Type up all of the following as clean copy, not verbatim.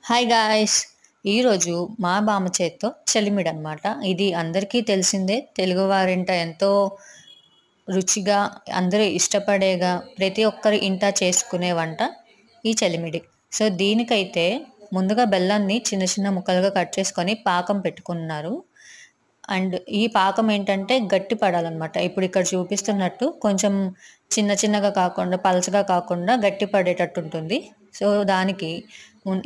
Hi guys! ఈరోజు మా బామ్మ చేత్తో చలిమిడి అనమాట. ఇది అందరికీ తెలిసిందే. తెలుగువారింట ఎంతో రుచిగా, అందరూ ఇష్టపడేగా, ప్రతి ఒక్కరి ఇంట చేసుకునే వంట ఈ చలిమిడి. సో, దీనికైతే ముందుగా బెల్లాన్ని చిన్న చిన్న ముక్కలుగా కట్ చేసుకొని పాకం పెట్టుకున్నారు. అండ్ ఈ పాకం ఏంటంటే గట్టి పడాలనమాట. ఇప్పుడు ఇక్కడ చూపిస్తున్నట్టు కొంచెం చిన్న చిన్నగా కాకుండా, పలచగా కాకుండా గట్టి పడేటట్టు ఉంటుంది. సో, దానికి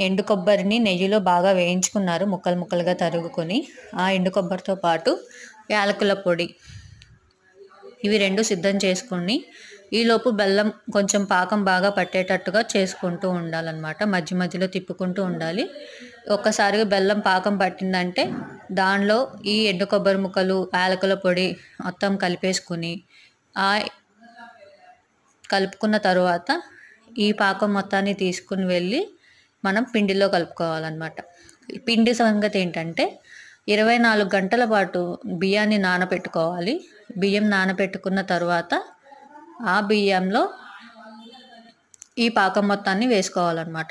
ఎండు కొబ్బరిని నెయ్యిలో బాగా వేయించుకున్నారు ముక్కలు ముక్కలుగా తరుగుకొని. ఆ ఎండు కొబ్బరితో పాటు యాలకుల పొడి ఇవి 2 సిద్ధం చేసుకొని, ఈలోపు బెల్లం కొంచెం పాకం బాగా పట్టేటట్టుగా చేసుకుంటూ ఉండాలన్నమాట. మధ్య మధ్యలో తిప్పుకుంటూ ఉండాలి. ఒక్కసారిగా బెల్లం పాకం పట్టిందంటే దానిలో ఈ ఎండు కొబ్బరి ముక్కలు, యాలకుల పొడి మొత్తం కలిపేసుకొని, ఆ కలుపుకున్న తరువాత ఈ పాకం మొత్తాన్ని తీసుకుని వెళ్ళి మనం పిండిలో కలుపుకోవాలన్నమాట. పిండి సంగతి ఏంటంటే 24 గంటల పాటు బియ్యాన్ని నానబెట్టుకోవాలి. బియ్యం నానబెట్టుకున్న తర్వాత ఆ బియ్యంలో ఈ పాకం మొత్తాన్ని వేసుకోవాలన్నమాట.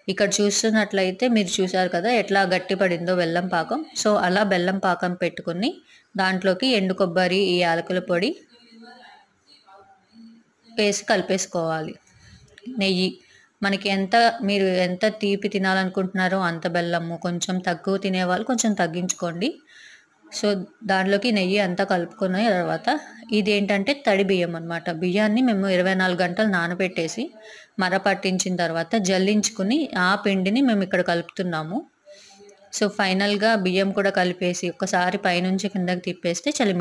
ఇక్కడ చూస్తున్నట్లయితే మీరు చూసారు కదా ఎట్లా గట్టి పడిందో బెల్లం పాకం. సో, అలా బెల్లం పాకం పెట్టుకుని దాంట్లోకి ఎండు కొబ్బరి, ఈ యాలకుల పొడి వేసి కలిపేసుకోవాలి. నెయ్యి మనకి మీరు ఎంత తీపి తినాలనుకుంటున్నారో అంత బెల్లము, కొంచెం తక్కువ తినేవాళ్ళు కొంచెం తగ్గించుకోండి. సో, దాంట్లోకి నెయ్యి అంతా కలుపుకున్న తర్వాత ఇదేంటంటే తడి బియ్యం అనమాట. బియ్యాన్ని మేము 24 గంటలు నానబెట్టేసి పట్టించిన తర్వాత జల్లించుకుని ఆ పిండిని మేము ఇక్కడ కలుపుతున్నాము. సో, ఫైనల్‌గా బియ్యం కూడా కలిపేసి ఒక్కసారి పైనుంచి కిందకి తిప్పేస్తే చలిమిడి